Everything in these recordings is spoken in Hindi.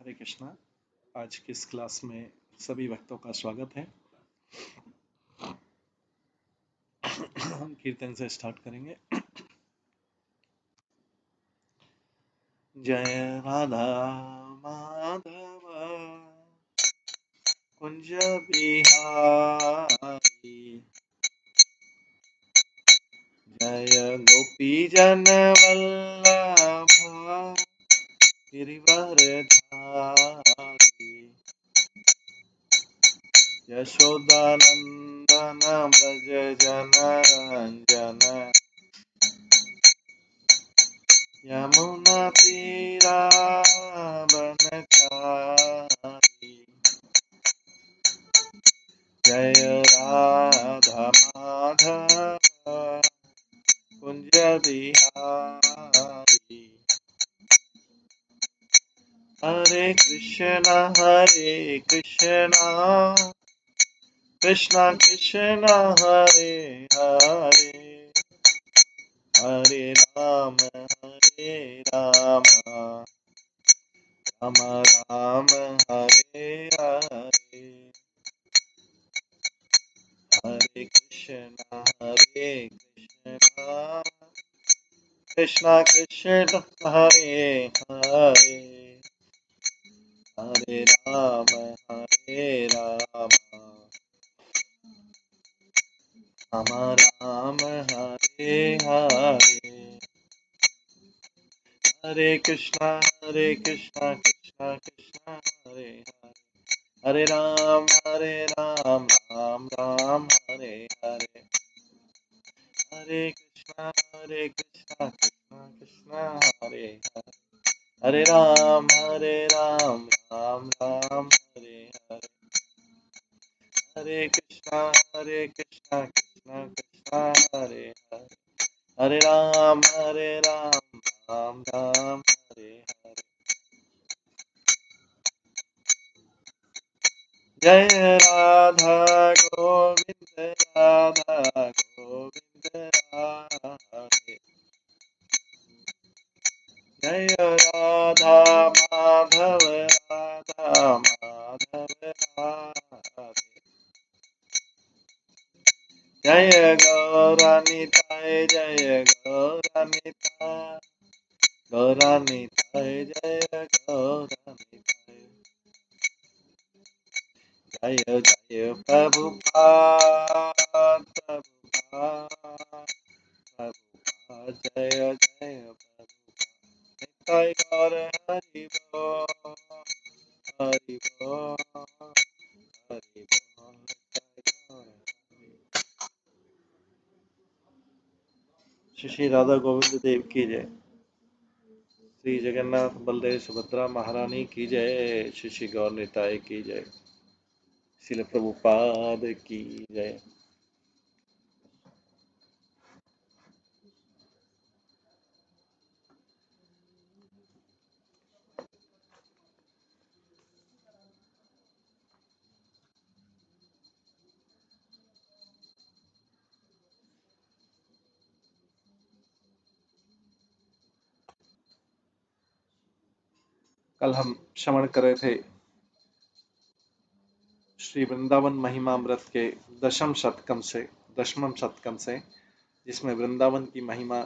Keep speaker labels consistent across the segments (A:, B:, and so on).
A: हरे कृष्णा। आज की इस क्लास में सभी भक्तों का स्वागत है। हम कीर्तन से स्टार्ट करेंगे। जय राधा माधव कुंज बिहारी, जय गोपी जन वल्लभ गिरिवरधारी, यशोदानंदन व्रज जनरंजन, यमुना तीरावनचारी, जय राधा माधव कुंज बिहारी। हरे कृष्णा कृष्णा कृष्णा हरे हरे, हरे राम राम राम हरे हरे, हरे कृष्णा कृष्णा कृष्णा हरे हरे, हरे राम राम राम हरे हरे, हरे कृष्णा कृष्णा कृष्णा हरे हरे, हरे राम राम राम हरे हरे, हरे कृष्णा कृष्णा कृष्णा हरे हरे, हरे राम राम राम हरे हरे, हरे कृष्णा कृष्णा कृष्णा हरे हरे, हरे राम राम हरे हरे। जय राधा गोविंद राधा गोविंद राधे, जय राधा माधव राधे, जय गौरानिताय जय गौरानिताय, गौरानिताय जय गौरानिताय, जय जय प्रभुपाद प्रभुपाद प्रभुपाद, जय जय प्रभुपाद, निताय गौर हरि बोल हरि बोल हरि बोल, निताय गौर हरि। श्री श्री राधा गोविंद देव की जय, श्री जगन्नाथ बलदेव सुभद्रा महारानी की जय, श्री श्री गौर निताय की जय, श्रील प्रभुपाद की जय। कल हम श्रवण कर रहे थे श्री वृंदावन महिमामृत के दशमम शतकम से, जिसमें वृंदावन की महिमा,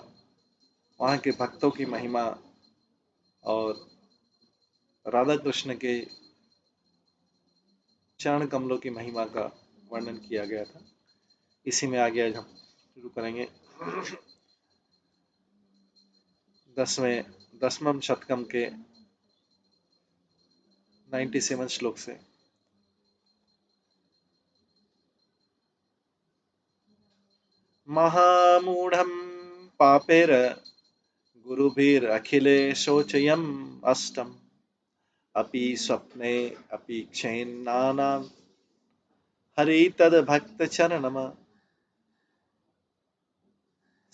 A: वहाँ के भक्तों की महिमा और राधा कृष्ण के चरण कमलों की महिमा का वर्णन किया गया था। इसी में आगे आज हम शुरू करेंगे दसमम शतकम के 97 श्लोक से। महामूढ़ं पापेर गुरुभिर अखिलेशोचयम् अष्टम, अपि स्वप्ने अपि क्षेन्नानां हरि तद्भक्तचरणम्,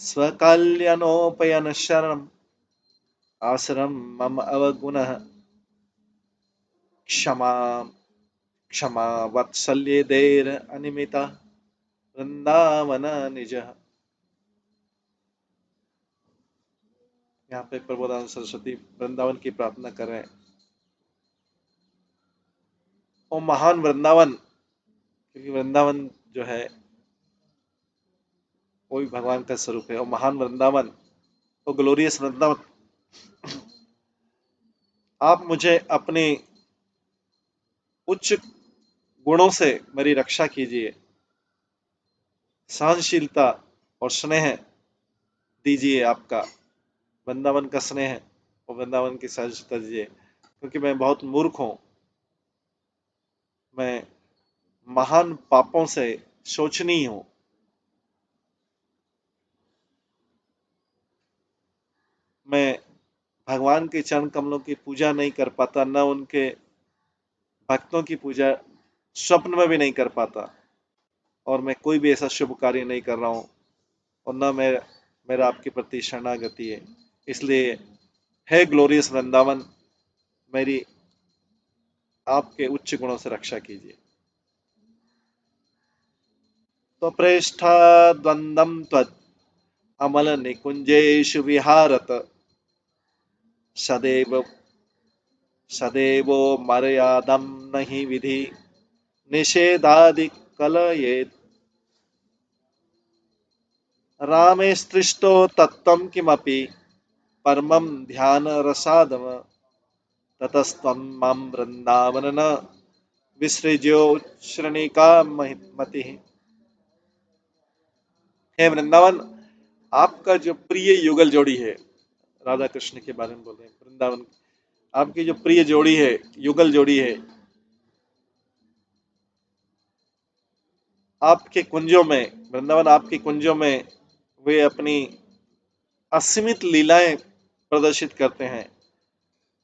A: स्वकल्याणोपयन शरणम् आश्रम मम अवगुणः, क्षमा क्षमा वात्सल्ये देर अनिमिता वृंदावन निजः। यहाँ पे प्रबोधानंद सरस्वती वृंदावन की प्रार्थना कर रहे हैं वो महान वृंदावन, क्योंकि वृंदावन जो है वो भी भगवान का स्वरूप है, और महान वृंदावन, वो ग्लोरियस वृंदावन, आप मुझे अपने उच्च गुणों से मेरी रक्षा कीजिए, सहनशीलता और स्नेह दीजिए आपका, वृंदावन का स्नेह और वृंदावन की सहनशीलता दीजिए, क्योंकि मैं बहुत मूर्ख हूं, मैं महान पापों से शोचनीय हूं, मैं भगवान के चरण कमलों की पूजा नहीं कर पाता, न उनके भक्तों की पूजा स्वप्न में भी नहीं कर पाता, और मैं कोई भी ऐसा शुभ कार्य नहीं कर रहा हूँ, और न मैं मेरा आपके प्रति शरणागति है। इसलिए है ग्लोरियस वृंदावन, मेरी आपके उच्च गुणों से रक्षा कीजिए। तो प्रेष्ठा द्वंद्वम त्वत् अमल निकुंजेषु विहारत सदैव सदैवो मर्यादम नहि विधि निषेधादि कलयेत् रामेस्तृष्टो तत्त्वं किमपि परमं ध्यानरसादम ततस्त्वं मां वृंदावन न विसृज्योच्छ्रणिका मतिः। हे वृंदावन, आपका जो प्रिय युगल जोड़ी है, राधा कृष्ण के बारे में बोल रहे हैं वृंदावन, आपकी जो प्रिय जोड़ी है, युगल जोड़ी है, आपके कुंजों में, वृंदावन आपके कुंजों में वे अपनी असीमित लीलाएं प्रदर्शित करते हैं,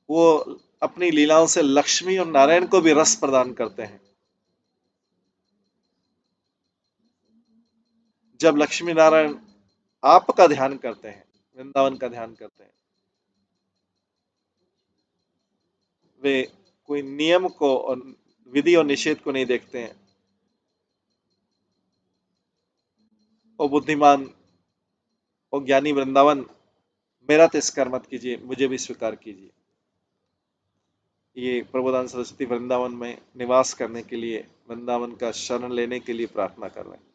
A: वो अपनी लीलाओं से लक्ष्मी और नारायण को भी रस प्रदान करते हैं। जब लक्ष्मी नारायण आपका ध्यान करते हैं, वृंदावन का ध्यान करते हैं, वे कोई नियम को और विधि और निषेध को नहीं देखते हैं। ओ बुद्धिमान, ओ ज्ञानी वृंदावन, मेरा तिरस्कार मत कीजिए, मुझे भी स्वीकार कीजिए। ये प्रबोधान सरस्वती वृंदावन में निवास करने के लिए, वृंदावन का शरण लेने के लिए प्रार्थना कर रहे हैं।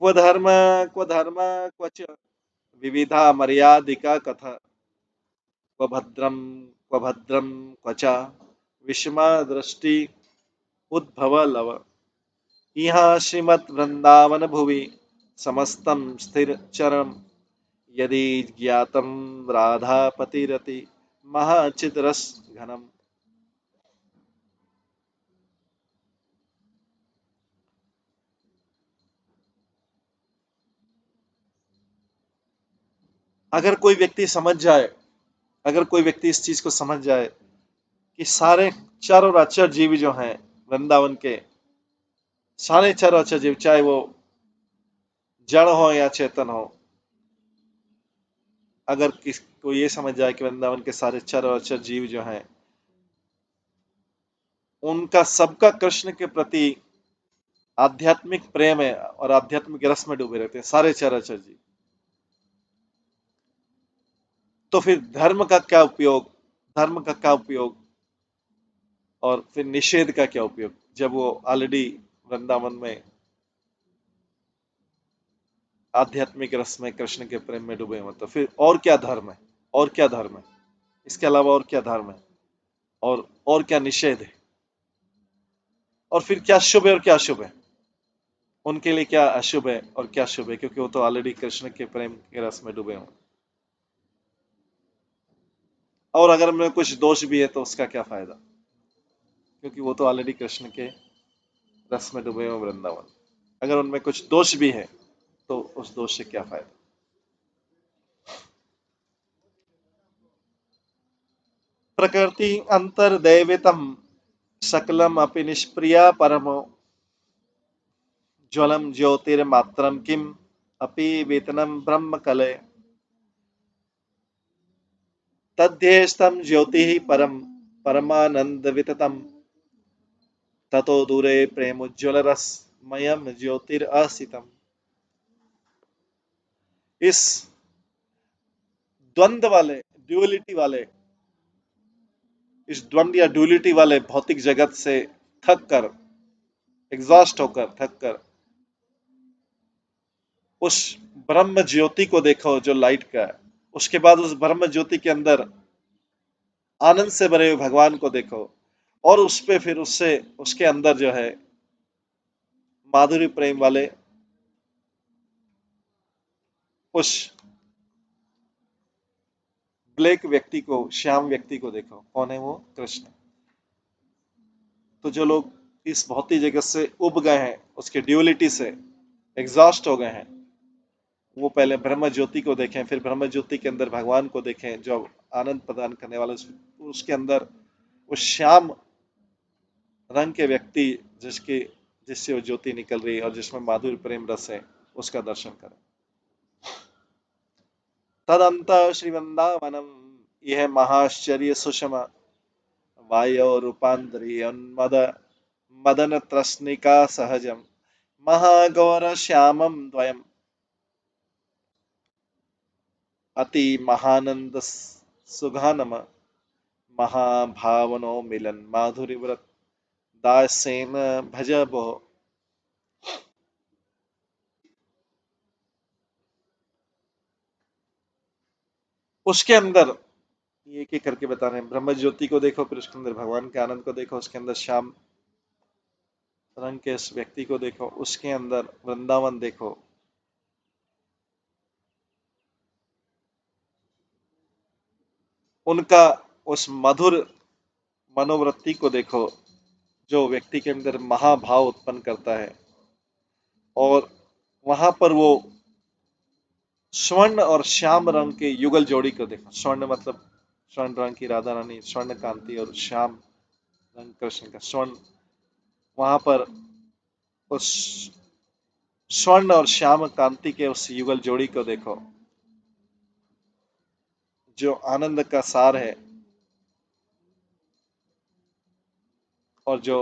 A: क्व धर्म, क्व धर्म, क्वच विविधा मर्यादिका कथा, क्व भद्रम, क्व भद्रम, क्वचा विषमा दृष्टि उद्भव लव। यहाँ श्रीमद् वृंदावन भुवि समस्तम स्थिर चरम यदि ज्ञातम राधापतिरति महाचित रस घनम। अगर कोई व्यक्ति समझ जाए, अगर कोई व्यक्ति इस चीज को समझ जाए कि सारे चर और अचर जीव जो हैं वृंदावन के, सारे चर और अचर जीव, चाहे वो जड़ हो या चेतन हो, अगर किसको ये समझ जाए कि वृंदावन के सारे चर और अचर जीव जो हैं, उनका सबका कृष्ण के प्रति आध्यात्मिक प्रेम है और आध्यात्मिक रस में डूबे रहते हैं सारे चर अचर जीव, तो फिर धर्म का क्या उपयोग, धर्म का क्या उपयोग, और फिर निषेध का क्या उपयोग, जब वो ऑलरेडी वृंदावन में आध्यात्मिक रस में कृष्ण के प्रेम में डूबे हुए, तो फिर और क्या धर्म है, और क्या धर्म है, इसके अलावा और क्या धर्म है, और क्या निषेध है, और फिर क्या शुभ है और क्या अशुभ है, उनके लिए क्या अशुभ है और क्या शुभ है, क्योंकि वो तो ऑलरेडी कृष्ण के प्रेम के रस में डूबे हुए। और अगर में कुछ दोष भी है तो उसका क्या फायदा, क्योंकि वो तो ऑलरेडी कृष्ण के रस में डूबे हुए वृंदावन। अगर उनमें कुछ दोष भी है तो उस दोष से क्या फायदा। प्रकृति अंतर्दैवितम सकलम अपि निष्प्रिया परमो ज्वलम ज्योतिर्मात्रम किम अपि वेतनम ब्रह्म कले तद्धेस्तम ज्योति परम परमानंद विततम ततो दूरे प्रेमोज्ज्वल रसमयम ज्योतिरअसितम। इस द्वंद्व वाले, ड्युअलिटी वाले इस द्वंद्व या ड्यूलिटी वाले भौतिक जगत से थक कर, एग्जॉस्ट होकर, थक कर उस ब्रह्म ज्योति को देखो जो लाइट का है। उसके बाद उस ब्रह्म ज्योति के अंदर आनंद से भरे हुए भगवान को देखो, और उस पे फिर उससे उसके अंदर जो है माधुरी प्रेम वाले उस ब्लैक व्यक्ति को, श्याम व्यक्ति को देखो। कौन है वो? कृष्ण। तो जो लोग इस भौतिक जगत से उब गए हैं, उसके ड्यूलिटी से एग्जॉस्ट हो गए हैं, वो पहले ब्रह्म ज्योति को देखें, फिर ब्रह्म ज्योति के अंदर भगवान को देखें जो आनंद प्रदान करने वाला, उसके अंदर उस श्याम रंग के व्यक्ति जिसकी जिससे वो ज्योति निकल रही है और जिसमें माधुर्य प्रेम रस है, उसका दर्शन करें। तदंत श्रीवृंदावनम, यह महाश्चर्य सुषमा वायो रूपांतरी मद मदन त्रस्निका सहजम महागौर श्यामम द्वयम अति महानंद सुघानम महाभावनो मिलन माधुरी व्रत दासेन भजबो। उसके अंदर ये एक एक करके बता रहे हैं। ब्रह्म ज्योति को देखो, फिर उसके अंदर भगवान के आनंद को देखो, उसके अंदर श्याम रंग के इस व्यक्ति को देखो, उसके अंदर वृंदावन देखो, उनका उस मधुर मनोवृत्ति को देखो जो व्यक्ति के अंदर महाभाव उत्पन्न करता है, और वहां पर वो स्वर्ण और श्याम रंग के युगल जोड़ी को देखो। स्वर्ण मतलब स्वर्ण रंग की राधा रानी, स्वर्ण कांति, और श्याम रंग कृष्ण का स्वर्ण, वहां पर उस स्वर्ण और श्याम कांति के उस युगल जोड़ी को देखो जो आनंद का सार है, और जो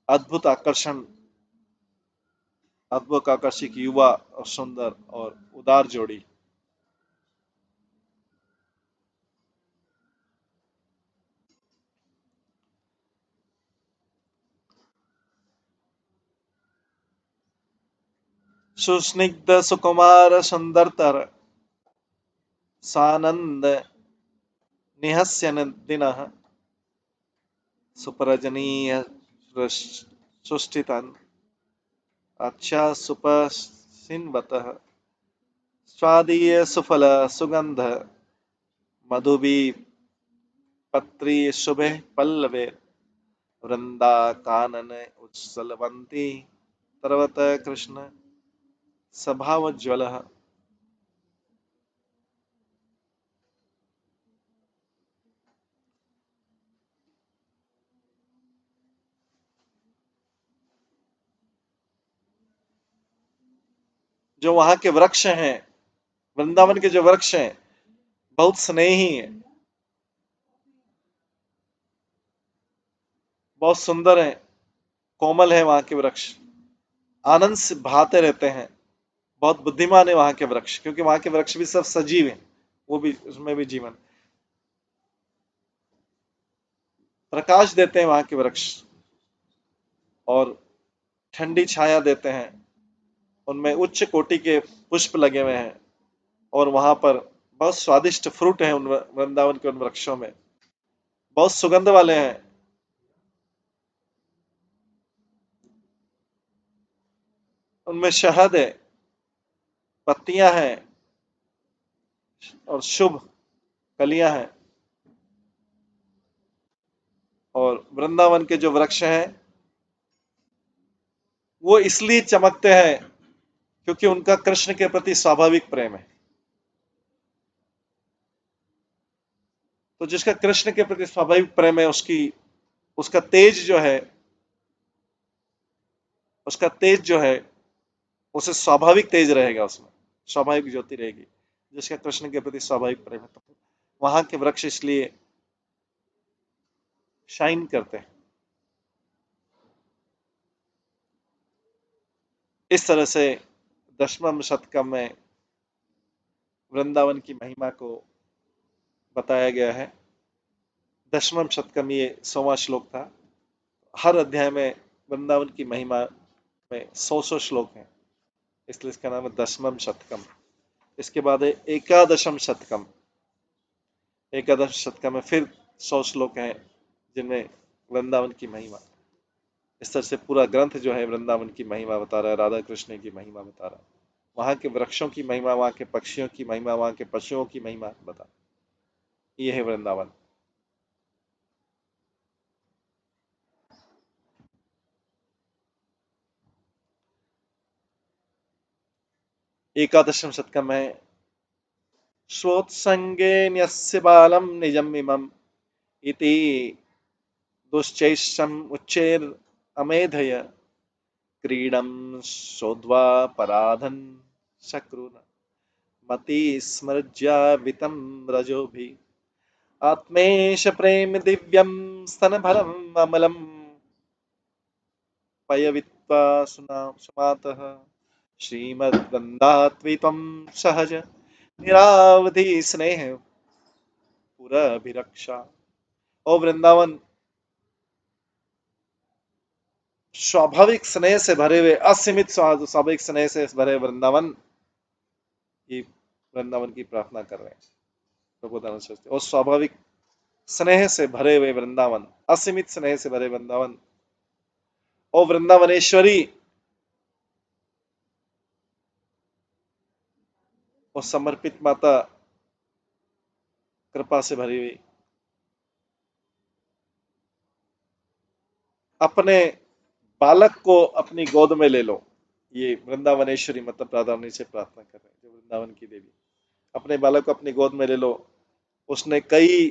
A: अद्भुत आकर्षण, अद्भुत आकर्षक युवा और सुंदर और उदार जोड़ी। सुस्निग्ध सुकुमार सुंदरतर सानंद निहस्यन दिनः सुपरजनीय सुष्ठितन अच्छा सुपसिन्वतः स्वादीय सुफल सुगंध मधुबी पत्री शुभे पल्लवे वृंदा कानन उत्सलवंती तरवत कृष्ण सभावज्वल। जो वहां के वृक्ष हैं, वृंदावन के जो वृक्ष हैं, बहुत स्नेही हैं, बहुत सुंदर हैं, कोमल है वहां के वृक्ष, आनंद से बहाते रहते हैं। बहुत बुद्धिमान है वहां के वृक्ष, क्योंकि वहां के वृक्ष भी सब सजीव हैं, वो भी, उसमें भी जीवन, प्रकाश देते हैं वहां के वृक्ष, और ठंडी छाया देते हैं। उनमें उच्च कोटि के पुष्प लगे हुए हैं, और वहां पर बहुत स्वादिष्ट फ्रूट है उन वृंदावन के उन वृक्षों में, बहुत सुगंध वाले हैं। उनमें शहद है, पत्तियां हैं, और शुभ कलियां हैं। और वृंदावन के जो वृक्ष हैं वो इसलिए चमकते हैं क्योंकि उनका कृष्ण के प्रति स्वाभाविक प्रेम है। तो जिसका कृष्ण के प्रति स्वाभाविक प्रेम है, उसकी उसका तेज जो है, उसका तेज जो है, उसे स्वाभाविक तेज रहेगा, उसमें स्वाभाविक ज्योति रहेगी, जिसका कृष्ण के प्रति स्वाभाविक प्रेम है। तो वहां के वृक्ष इसलिए शाइन करते हैं। इस तरह से दशमम शतकम में वृंदावन की महिमा को बताया गया है। दशमम शतकम ये 100वां श्लोक था। हर अध्याय में वृंदावन की महिमा में 100 श्लोक हैं, इसलिए इसका नाम है दशमम शतकम। इसके बाद है एकादशम शतकम। एकादश शतकम में फिर 100 श्लोक हैं जिनमें वृंदावन की महिमा। इस तरह से पूरा ग्रंथ जो है वृंदावन की महिमा बता रहा है, राधा कृष्ण की महिमा बता रहा है, वहां के वृक्षों की महिमा, वहां के पक्षियों की महिमा, वहां के पशुओं की महिमा बता। ये है वृंदावन। एकादशम शतकम है स्वोत्संगे न्यस्य बालम निजम इमम इति दुश्चैषम उच्चैर अमेधय क्रीडम शोध्वा पराधन शक्रुन मति स्मृज्यावितं रजोभि आत्मेश प्रेम दिव्यम स्तनभरम अमलम पयवित्वा सुमातः श्रीमद्वन्दात्वित्वं सहज निरावधि स्नेह पुरभिरक्षा। ओ वृंदावन, स्वाभाविक स्नेह से भरे हुए, असीमित स्वाभाविक स्नेह से भरे वृंदावन की, वृंदावन की प्रार्थना कर रहे हैं प्रबोधानंद सरस्वती। और स्वाभाविक स्नेह से भरे हुए वृंदावन, असीमित स्नेह से भरे वृंदावन, ओ वृंदावनेश्वरी, और समर्पित माता, कृपा से भरी हुई, अपने बालक को अपनी गोद में ले लो। ये वृंदावनेश्वरी मतलब राधा रानी से प्रार्थना कर रहे हैं, जो वृंदावन की देवी। अपने बालक को अपनी गोद में ले लो। उसने कई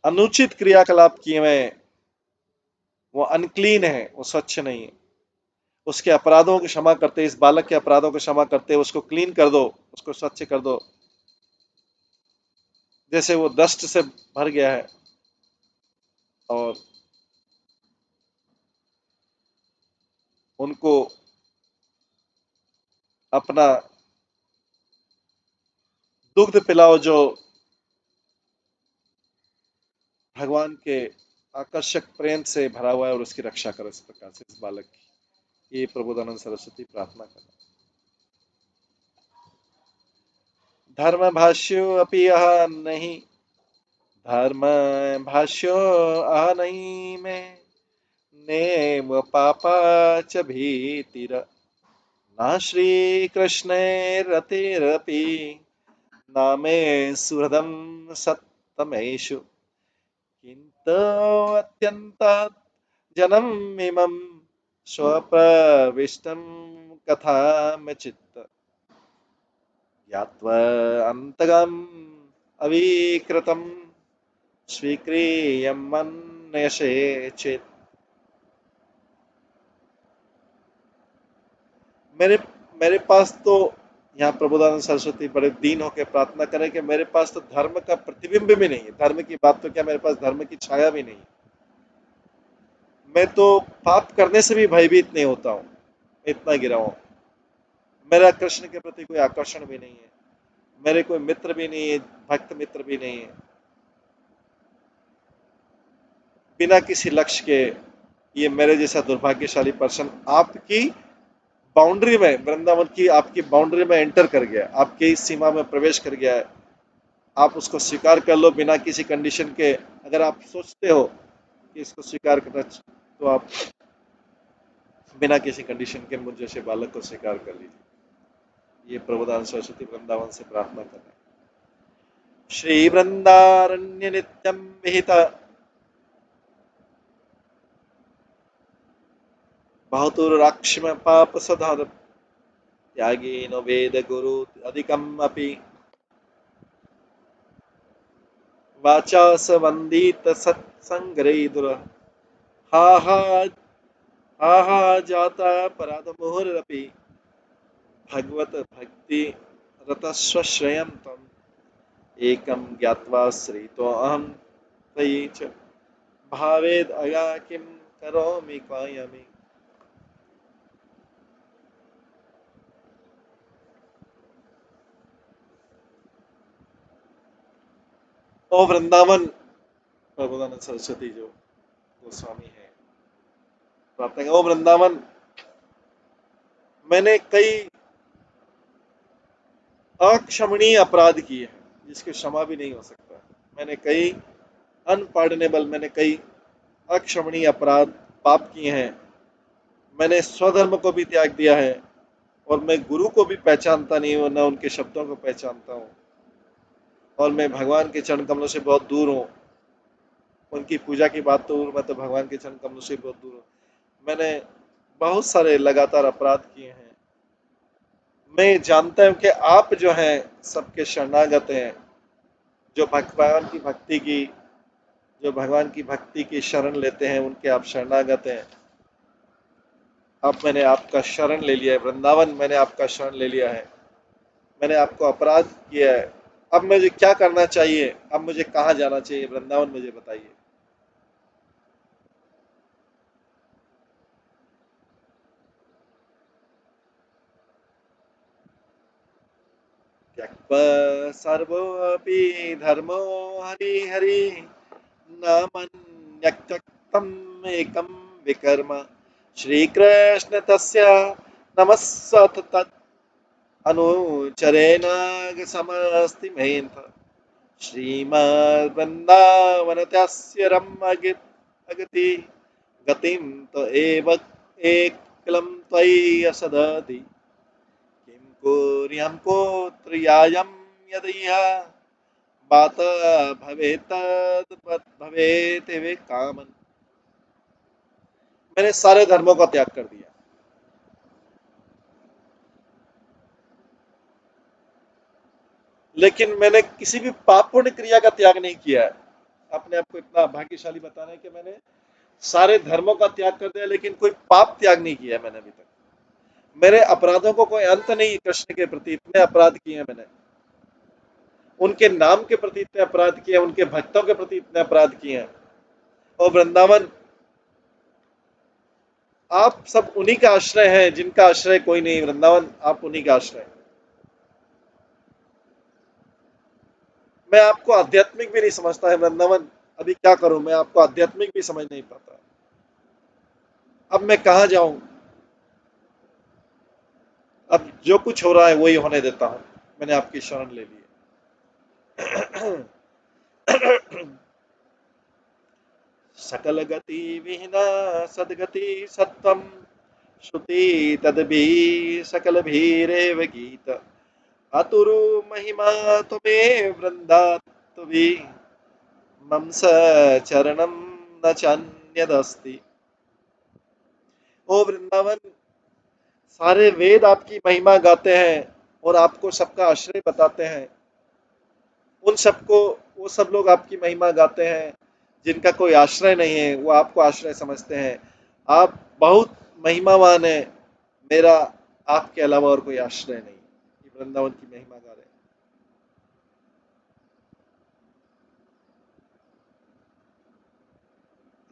A: अनुचित क्रियाकलाप किए हुए हैं, वो अनक्लीन है, वो स्वच्छ नहीं है। उसके अपराधों को क्षमा करते, इस बालक के अपराधों को क्षमा करते, उसको क्लीन कर दो, उसको स्वच्छ कर दो। जैसे वो डस्ट से भर गया है और उनको अपना दुग्ध पिलाओ, जो भगवान के आकर्षक प्रेम से भरा हुआ है, और उसकी रक्षा करो इस प्रकार से इस बालक की। ये प्रबोधानंद सरस्वती प्रार्थना कर। धर्म भाष्यो अपि यह नहीं, धर्म भाष्यो अह नहीं में नेम पापा च भीतिर ना श्री कृष्णे रतिरपि नामे सुहृदम सत्तमेषु किंतु अत्यंतात् जनम इमं स्वप्रविष्टं कथामचित् ज्ञात्वा अन्तगम् अविकृतं स्वीक्रियमन्यसे चेत्। मेरे मेरे पास तो, यहाँ प्रबोधानंद सरस्वती बड़े दीन होकर प्रार्थना करें कि मेरे पास तो धर्म का प्रतिबिंब भी नहीं है। धर्म की बात तो क्या, मेरे पास धर्म की छाया भी नहीं है। मैं तो पाप करने से भी भयभीत नहीं होता हूँ, इतना गिरा हूँ। मेरा कृष्ण के प्रति कोई आकर्षण भी नहीं है, मेरे कोई मित्र भी नहीं है, भक्त मित्र भी नहीं है। बिना किसी लक्ष्य के ये मेरे जैसा दुर्भाग्यशाली पर्सन आपकी बाउंड्री में, वृंदावन की आपकी बाउंड्री में एंटर कर गया, आपकी सीमा में प्रवेश कर गया है। आप उसको स्वीकार कर लो बिना किसी कंडीशन के। अगर आप सोचते हो कि इसको स्वीकार करना, तो आप बिना किसी कंडीशन के मुझ जैसे बालक को स्वीकार कर लीजिए। ये प्रबोधान सरस्वती वृंदावन से प्रार्थना कर रहे हैं। श्री वृंदारण्य नित्यम विहित बहुतुराक्षम पाप सधार त्यागी नो वेद गुरु अधिकम अपि वाचा स वंदित सत्संग्रह हा हा हा हा जाता पराध मुहुरपि भगवत भक्ति रतस्वश्रयं तम एकम ज्ञात्वा श्रितो अहम त्वयि च भावेद अया किम करोमि कायमि। ओ वृंदावन, प्रबोधानंद सरस्वती जो गोस्वामी है प्रार्थना है, ओ वृंदावन, मैंने कई अक्षमणीय अपराध किए हैं जिसकी क्षमा भी नहीं हो सकता। मैंने कई अनपार्डनेबल, मैंने कई अक्षमणीय अपराध पाप किए हैं। मैंने स्वधर्म को भी त्याग दिया है और मैं गुरु को भी पहचानता नहीं हूँ, न उनके शब्दों को पहचानता हूँ। और मैं भगवान के चरण कमलों से बहुत दूर हूँ। उनकी पूजा की बात तो दूर, मैं तो भगवान के चरण कमलों से बहुत दूर हूँ। मैंने बहुत सारे लगातार अपराध किए हैं। मैं जानता हूँ कि आप जो हैं सबके शरणागत हैं, जो भगवान की भक्ति की, जो भगवान की भक्ति की शरण लेते हैं, उनके आप शरणागत हैं। अब मैंने आपका शरण ले लिया है वृंदावन, मैंने आपका शरण ले लिया है। मैंने आपको अपराध किया है। अब मुझे क्या करना चाहिए? अब मुझे कहाँ जाना चाहिए? वृंदावन मुझे बताइए। त्यक्त्वा सर्वोऽपि धर्मो हरिहरि नामन्यक्त्यक्तम् एकं विकर्म श्रीकृष्ण तस्य नमस्सत तत् अनुचरेण समस्ति मेऽन्थ श्रीमद्वृन्दावन तस्य अगति गतिं तो एव एकलं त्वयि असदति किं कुर्यां कोत्र यायं यदि बात भवेत भवेत वे कामन। मैंने सारे धर्मों का त्याग कर दिया, लेकिन मैंने किसी भी पाप पुण्य क्रिया का त्याग नहीं किया है। अपने आप को इतना भाग्यशाली बताना है कि मैंने सारे धर्मों का त्याग कर दिया, लेकिन कोई पाप त्याग नहीं किया है मैंने अभी तक। मेरे अपराधों को कोई अंत नहीं। कृष्ण के प्रति इतने अपराध किए हैं मैंने, उनके नाम के प्रति इतने अपराध किए हैं, उनके भक्तों के प्रति इतने अपराध किए हैं। और वृंदावन, आप सब उन्हीं का आश्रय हैं जिनका आश्रय कोई नहीं। वृंदावन, आप उन्हीं का आश्रय। मैं आपको आध्यात्मिक भी नहीं समझता है वृंदावन। अभी क्या करूं, मैं आपको आध्यात्मिक भी समझ नहीं पाता। अब मैं कहाँ जाऊं? अब जो कुछ हो रहा है वही होने देता हूं। मैंने आपकी शरण ले ली है। सकल गति विहीना सदगति सत्वम श्रुति तदभि सकल भीरेव गीत अतुरु महिमा तुम्हें वृंदात भी मम चरणम न चान्यदस्ति। ओ वृंदावन, सारे वेद आपकी महिमा गाते हैं और आपको सबका आश्रय बताते हैं। उन सबको, वो सब लोग आपकी महिमा गाते हैं जिनका कोई आश्रय नहीं है, वो आपको आश्रय समझते हैं। आप बहुत महिमावान है। मेरा आपके अलावा और कोई आश्रय नहीं। ये वृंदावन की महिमा गा रहे हैं।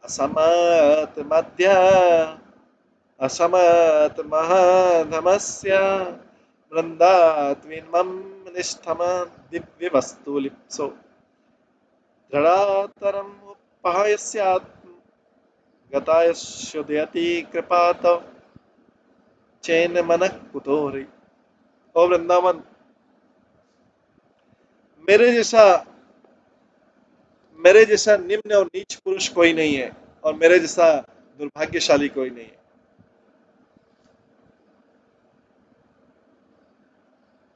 A: असमत मध्य असमत महाधमस्य वृंदात्विन्मम निष्ठम दिव्य वस्तु लिप्सो दृढ़ातरम उपहायस्यात्म गतायशुदयति कृपात चैन मन कुतोहरि। ओ वृंदावन, मेरे जैसा मेरे जैसा निम्न और नीच पुरुष कोई नहीं है, और मेरे जैसा दुर्भाग्यशाली कोई नहीं है।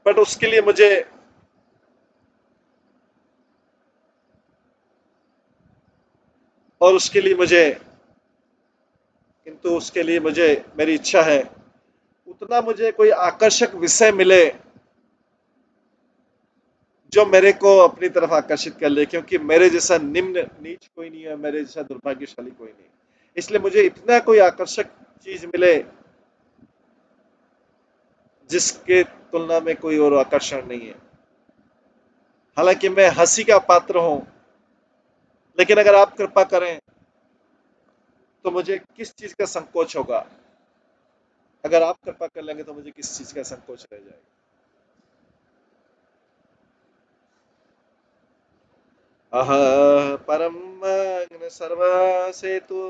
A: बट उसके लिए मुझे और उसके लिए मुझे किंतु उसके लिए मुझे, मेरी इच्छा है उतना मुझे कोई आकर्षक विषय मिले जो मेरे को अपनी तरफ आकर्षित कर ले, क्योंकि मेरे जैसा निम्न नीच कोई नहीं है, मेरे जैसा दुर्भाग्यशाली कोई नहीं। इसलिए मुझे इतना कोई आकर्षक चीज मिले जिसके तुलना में कोई और आकर्षण नहीं है। हालांकि मैं हंसी का पात्र हूं, लेकिन अगर आप कृपा करें तो मुझे किस चीज का संकोच होगा? अगर आप कृपा कर लेंगे तो मुझे किस चीज का संकोच रह जाएगा? अह परम सर्वसेतु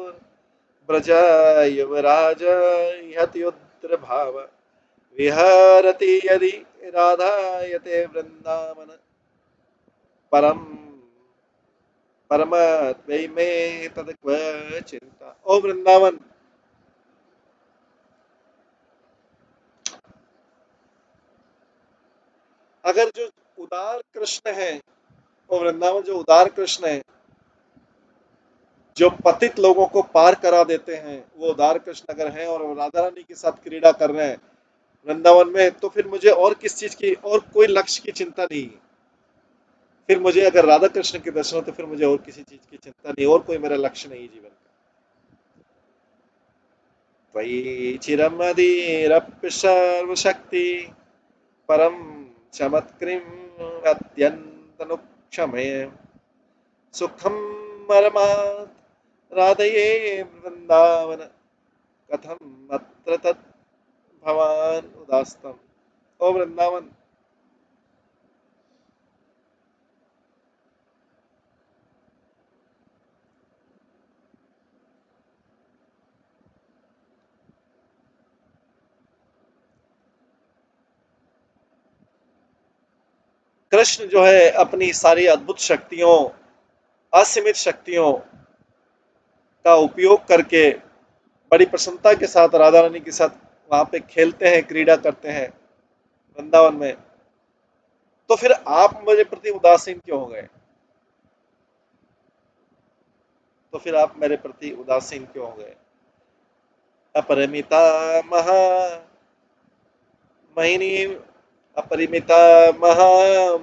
A: व्रजा युवराज यत्युद्र भाव विहरति यदि राधायते वृंदावन परम परम त्वयि में तद क्व चिंता। ओ वृंदावन, अगर जो उदार कृष्ण है, ओ वृंदावन जो उदार कृष्ण है, जो पतित लोगों को पार करा देते हैं, वो उदार कृष्ण अगर हैं और वो राधा रानी के साथ क्रीड़ा कर रहे हैं वृंदावन में, तो फिर मुझे और किस चीज की और कोई लक्ष्य की चिंता नहीं है। फिर मुझे अगर राधा कृष्ण के दर्शन हो तो फिर मुझे और किसी चीज की चिंता नहीं, और कोई मेरा लक्ष्य नहीं जीवन का। त्वयि चिरमदिरप्य सर्वशक्ति परम चमत्कृम अत्यंतनुक्षमे सुखम परमात् राधये वृंदावन कथम अत्र तत् भवान उदास्तम। ओ वृंदावन, कृष्ण जो है अपनी सारी अद्भुत शक्तियों, असीमित शक्तियों का उपयोग करके बड़ी प्रसन्नता के साथ राधा रानी के साथ वहां पे खेलते हैं, क्रीड़ा करते हैं वृंदावन में, तो फिर आप मेरे प्रति उदासीन क्यों हो गए? तो फिर आप मेरे प्रति उदासीन क्यों हो गए? अपरिमिता महा महिनी अपरिमिता महा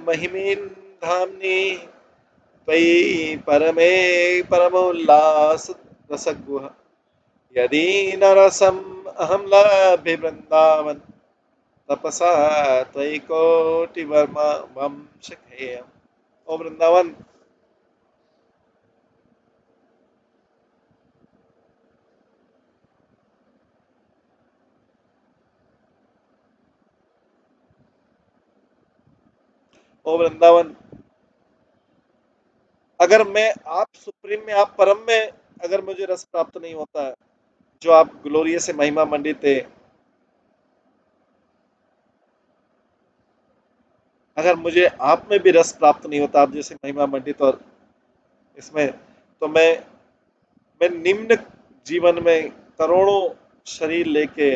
A: महिमीन धामनी त्वयि परमे परमोल्लास रसगुह यदि न रसम अहम लभे वृंदावन तपसा त्वयि कोटि वर्मा वंशखेयम। ओ वृंदावन, ओ वृंदावन, अगर मैं आप सुप्रीम में, आप परम में अगर मुझे रस प्राप्त नहीं होता है, जो आप ग्लोरियस से महिमा मंडित थे, अगर मुझे आप में भी रस प्राप्त नहीं होता, आप जैसे महिमा मंडित और इसमें, तो मैं निम्न जीवन में करोड़ों शरीर लेके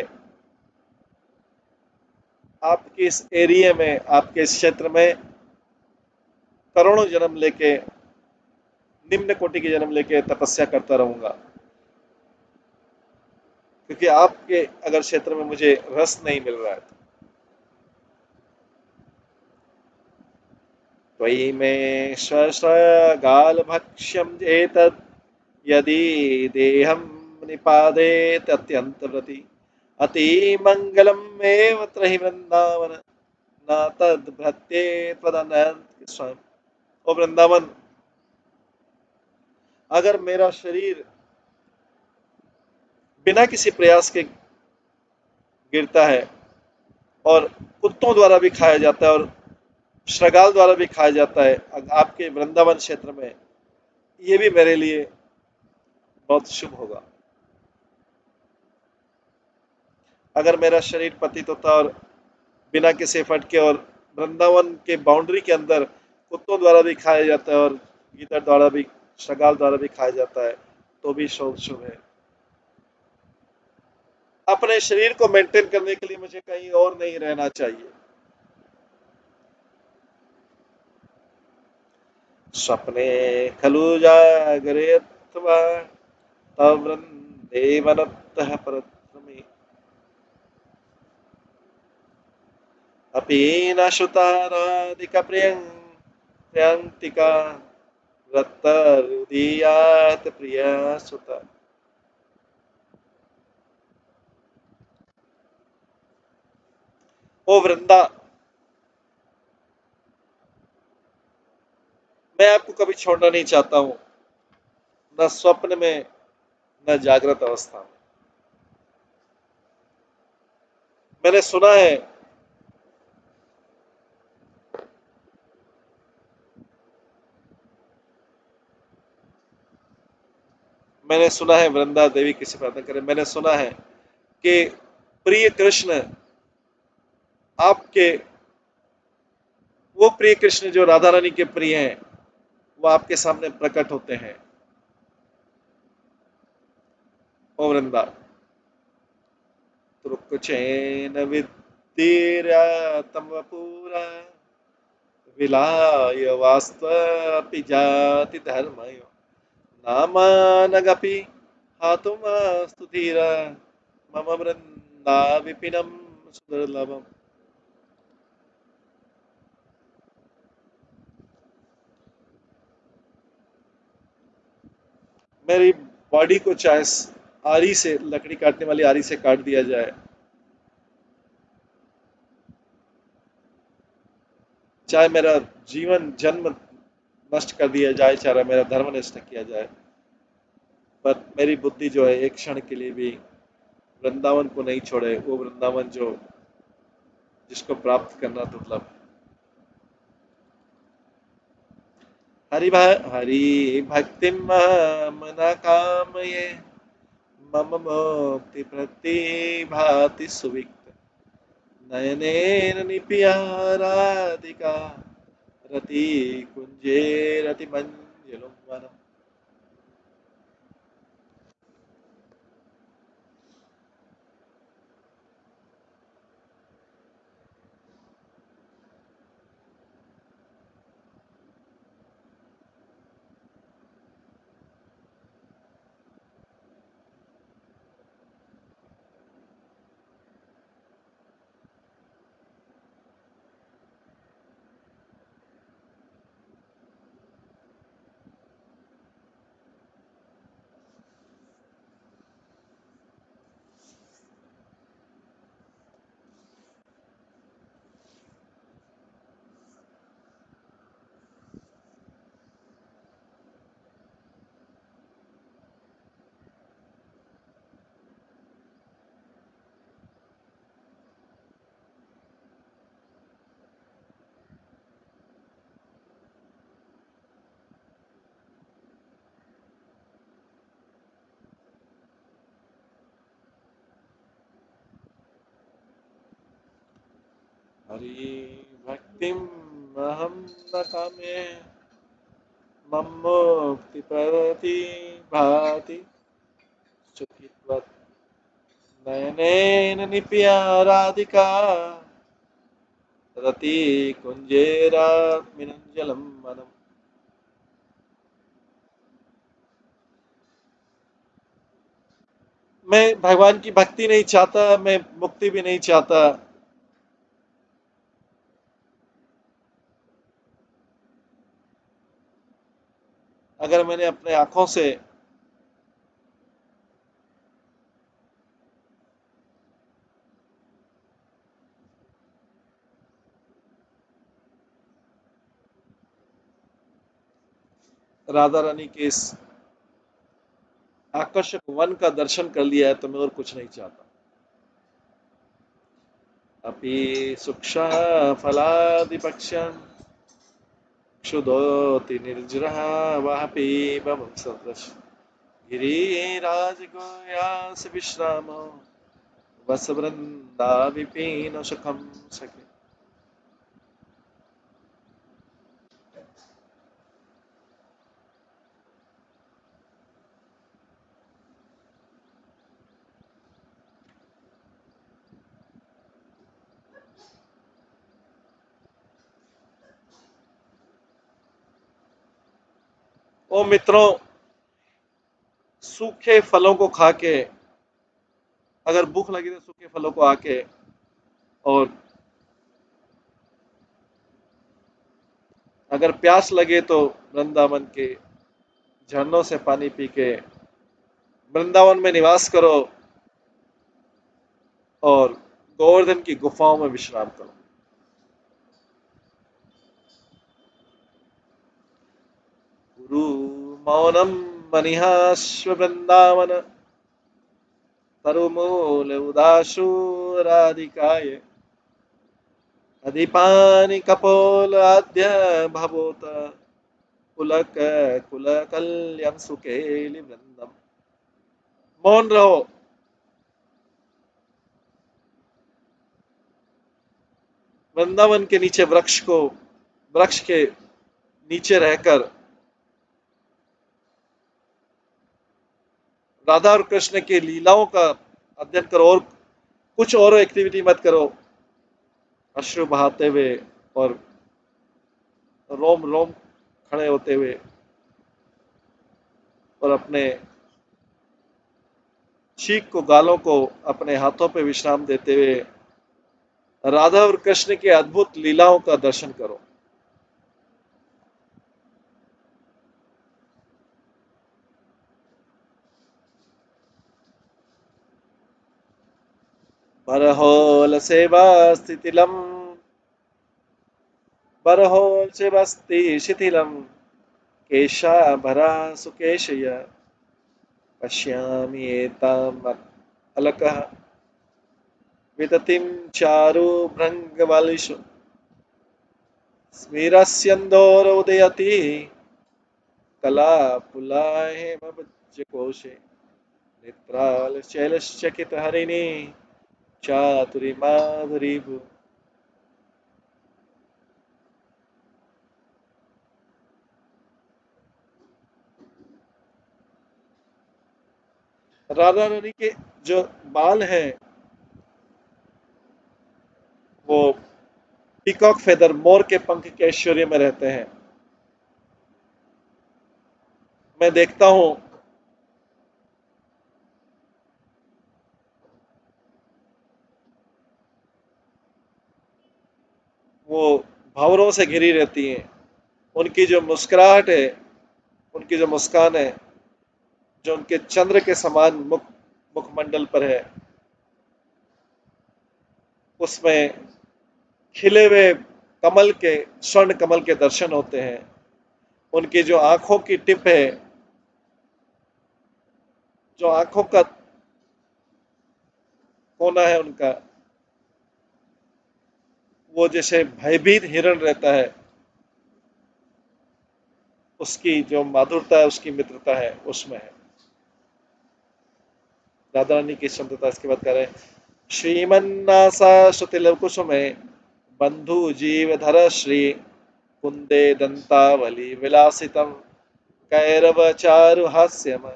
A: आपके इस एरिया में, आपके इस क्षेत्र में करोड़ों जन्म लेके, निम्न कोटि के जन्म लेके तपस्या करता रहूंगा, क्योंकि आपके अगर क्षेत्र में मुझे रस नहीं मिल रहा है। त्वयि मे स्वगालभक्ष्यम एतत् यदि देहं निपादेत अत्यंतव्रति अतिमंगलमेव त्रहि वृंदावन न तद भृत्ये त्वदनंत स्वयं। ओ वृंदावन, अगर मेरा शरीर बिना किसी प्रयास के गिरता है और कुत्तों द्वारा भी खाया जाता है और श्रृगाल द्वारा भी खाया जाता है आपके वृंदावन क्षेत्र में, ये भी मेरे लिए बहुत शुभ होगा। अगर मेरा शरीर पतित होता और बिना किसी एफर्ट के और वृंदावन के बाउंड्री के अंदर कुत्तों द्वारा भी खाया जाता है और गीदड़ द्वारा भी, शगाल द्वारा भी खाया जाता है, तो भी शुभ शुभ है। अपने शरीर को मेंटेन करने के लिए मुझे कहीं और नहीं रहना चाहिए। स्वप्ने खलु जागरे अथवा तव वृंदे वनतः परत्रमे अपि न श्रुता राधिका प्रियंका रत्तरुदीयात प्रिया सुता। ओ वृंदा, मैं आपको कभी छोड़ना नहीं चाहता हूँ, न स्वप्न में न जागृत अवस्था में। मैंने सुना है मैंने सुना है, वृंदा देवी किसी प्रार्थना करे, मैंने सुना है कि प्रिय कृष्ण आपके, वो प्रिय कृष्ण जो राधा रानी के प्रिय हैं, वो आपके सामने प्रकट होते हैं। ओ वृंदा, त्रुक्चैन विद्धिर्या तम पूरा विलाय वास्त्वपि जाति धर्मयो नामानगपि हातुमस्तु धीरा मम वृंदा विपिनम सुदुर्लभम। मेरी बॉडी को चाहे आरी से, लकड़ी काटने वाली आरी से काट दिया जाए, चाहे मेरा जीवन जन्म नष्ट कर दिया जाए, चाहे मेरा धर्म नष्ट किया जाए, पर मेरी बुद्धि जो है एक क्षण के लिए भी वृंदावन को नहीं छोड़े, वो वृंदावन जो जिसको प्राप्त करना दुर्लभ। हरि भक्ति न कामये मम मुक्ति प्रतिभाति सुविक्त नयनेन निपियाराधिका रति कुंजे रति मंजलम वनम। हरि भक्ति अहम न कामे मम मुक्ति प्रतिभाति सुखित्वत् नयनेन निपियाराधिका रति कुंजेरात्मिनंजलम वनम। मैं भगवान की भक्ति नहीं चाहता, मैं मुक्ति भी नहीं चाहता। अगर मैंने अपने आंखों से राधा रानी के इस आकर्षक वन का दर्शन कर लिया है तो मैं और कुछ नहीं चाहता। अपि सुक्षा फलादिपक्ष्यं क्षुधोति निर्जरः वहपि भवं सदृश गिरिराजगोयास विश्रामो वसवृंदा विपिन सुखम सखे। ओ मित्रों, सूखे फलों को खा के, अगर भूख लगी तो सूखे फलों को आके, और अगर प्यास लगे तो वृंदावन के झरनों से पानी पी के वृंदावन में निवास करो और गोवर्धन की गुफाओं में विश्राम करो। गुरु मौनम मनिहाश्व वृंदावन तरुमूल उदाशु राधिकाय अधिपानि कपोल आद्य भवोत पुलक कुलकल्यं सुकेलि वृंदम। मौन रहो। वृंदावन के नीचे वृक्ष के नीचे रहकर राधा और कृष्ण की लीलाओं का अध्ययन करो, और कुछ और एक्टिविटी मत करो। अश्रु बहाते हुए और रोम रोम खड़े होते हुए और अपने चीख को, गालों को अपने हाथों पे विश्राम देते हुए राधा और कृष्ण की अद्भुत लीलाओं का दर्शन करो। बरहोल सेवा स्थितिलम, बरहोल सेवस्ति शिथिलम, केशाभरा सुकेशय, पश्यामि एताम् अलकः विततिं चारु भृङ्गवलिषु, स्मिरस्यन्दोर उदयति कलापुलाहेमभुजकोशे, नेत्रालशैलश्चकितहरिणी चातुरीमाधुरीभु। राधा रानी के जो बाल हैं वो पीकॉक फेदर, मोर के पंख के ऐश्वर्य में रहते हैं। मैं देखता हूँ वो भंवरों से घिरी रहती हैं। उनकी जो मुस्कुराहट है, उनकी जो मुस्कान है, जो उनके चंद्र के समान मुखमंडल पर है, उसमें खिले हुए कमल के, स्वर्ण कमल के दर्शन होते हैं। उनकी जो आंखों की टिप है, जो आंखों का कोना है उनका, वो जैसे भयभीत हिरण रहता है, उसकी जो माधुरता है, उसकी मित्रता है, उसमें है। राधा रानी की सुंदरता इसके बाद कह रहे हैं, श्रीमन्नासा श्रुतिल कुसुमे, बंधु जीवधर श्री, कुंदे दंतावली विलासितम, कैरव चारु हास्यम,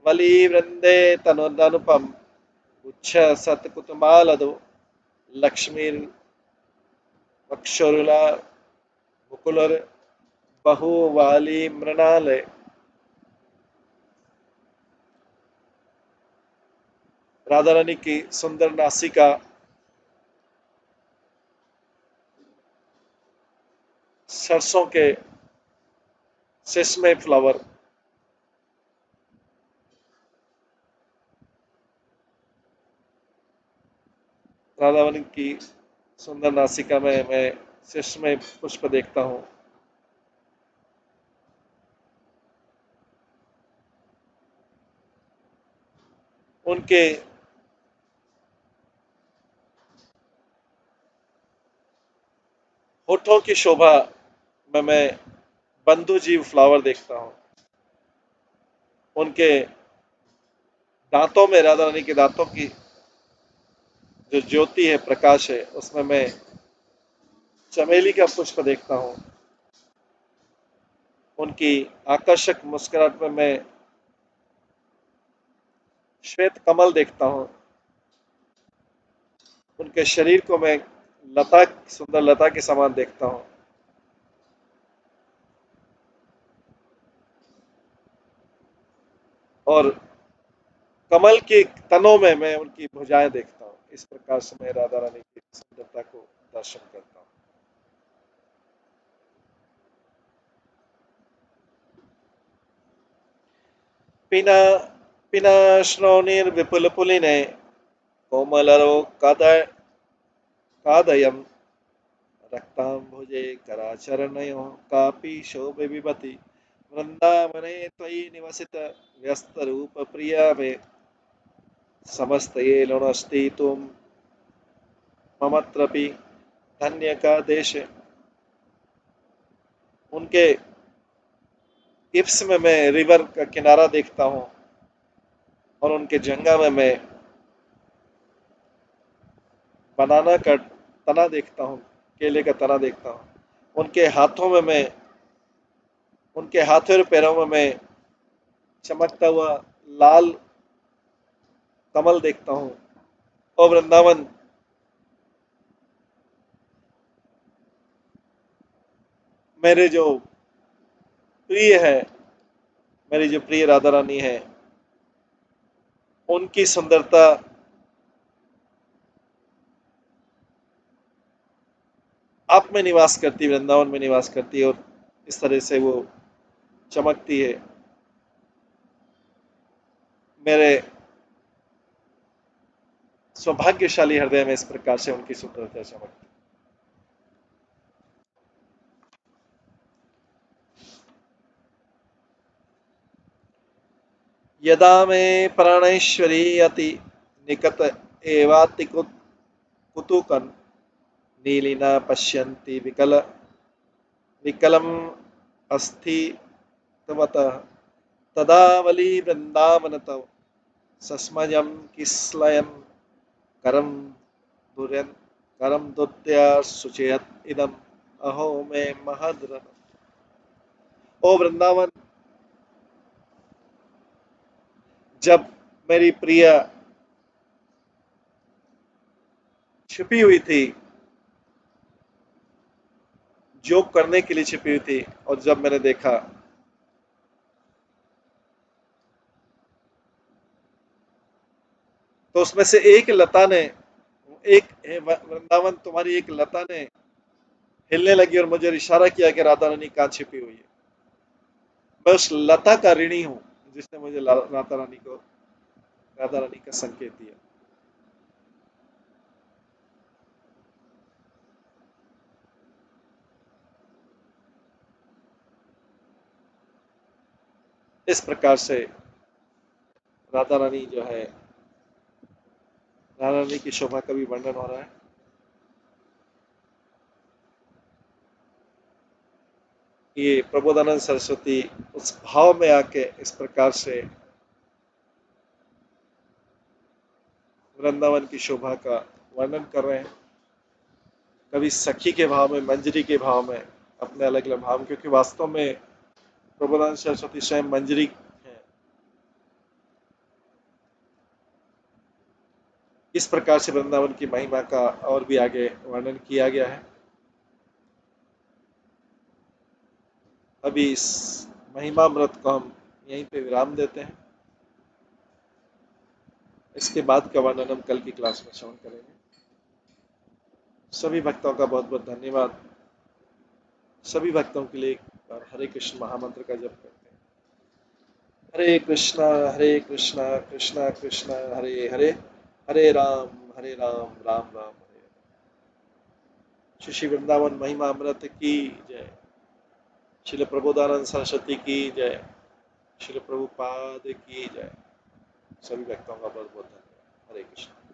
A: वली वृंदे तनुदनुपम, उच्छ सतकुतुमालदो, लक्ष्मी वक्षोरुला मुकुलर, बहुवाली मृणालय। राधा रानी की सुंदर नासिका, सरसों के सिसमे फ्लावर। राधा रानी की सुंदर नासिका में मैं सिसमे पुष्प देखता हूँ। उनके होठों की शोभा में मैं बंधु जीव फ्लावर देखता हूँ। उनके दांतों में, राधा रानी के दांतों की जो ज्योति है, प्रकाश है, उसमें मैं चमेली का पुष्प देखता हूँ। उनकी आकर्षक मुस्कुराहट में मैं श्वेत कमल देखता हूँ। उनके शरीर को मैं लता, सुंदर लता के समान देखता हूँ। और कमल के तनों में मैं उनकी भुजाएं देखता हूँ। इस प्रकार से मैं राधा रानी की सुंदरता को दर्शन करता हूँ। पिना पिना श्रोणीर्विपुलपुलिने, कोमलरो कादयम्, रक्ताम्बुजे कराचरणयोः, कापि शोभे विभति, वृंदावने त्वयि निवसित व्यस्तरूप प्रिया मे, समस्तये लुणस्ति तुम ममत्रपि धन्य का देश। उनके इप्स में मैं रिवर का किनारा देखता हूँ। और उनके जंगा में मैं बनाना का तना देखता हूँ, केले का तना देखता हूँ। उनके हाथों में मैं, उनके हाथों और पैरों में मैं चमकता हुआ लाल कमल देखता हूँ। और वृंदावन, मेरे जो प्रिय है, मेरी जो प्रिय राधा रानी है, उनकी सुंदरता आप में निवास करती है, वृंदावन में निवास करती है, और इस तरह से वो चमकती है। मेरे सौभाग्यशाली हृदय में इस प्रकार से उनकी सुंदरता चमकती है। यदा मे प्राणेश्वरी अति निकट एवाति कुतुकन नीलिना पश्यन्ति विकलम अस्थि तवतः तदा वली वृंदावन तव सस्मयं किस्लयं करम दुर्यन करम दुत्या सुचेत इदम अहो में महद्रन। ओ वृंदावन, जब मेरी प्रिया छिपी हुई थी, जोक करने के लिए छिपी हुई थी, और जब मैंने देखा तो उसमें से एक लता ने, एक वृंदावन तुम्हारी एक लता ने हिलने लगी और मुझे इशारा किया कि राधा रानी कहाँ छिपी हुई है। मैं उस लता का ऋणी हूँ जिसने मुझे राधा रानी का संकेत दिया। इस प्रकार से राधा रानी जो है, राधा रानी की शोभा का भी वर्णन हो रहा है। ये प्रबोधानंद सरस्वती उस भाव में आके इस प्रकार से वृंदावन की शोभा का वर्णन कर रहे हैं। कभी सखी के भाव में, मंजरी के भाव में, अपने अलग अलग भाव में, क्योंकि वास्तव में प्रबोधानंद सरस्वती स्वयं मंजरी है। इस प्रकार से वृंदावन की महिमा का और भी आगे वर्णन किया गया है। अभी इस महिमामृत को हम यहीं पे विराम देते हैं। इसके बाद का वर्णन हम कल की क्लास में श्रवण करेंगे। सभी भक्तों का बहुत बहुत धन्यवाद। सभी भक्तों के लिए एक बार हरे कृष्ण महामंत्र का जप करते हैं। हरे कृष्णा कृष्णा कृष्णा हरे हरे, हरे राम राम राम हरे हरे। श्री श्री वृंदावन महिमा अमृत की जय। श्रील प्रबोधानंद सरस्वती की जय। श्रील प्रभुपाद की जय। सभी भक्तों का बहुत बहुत धन्यवाद। हरे कृष्ण।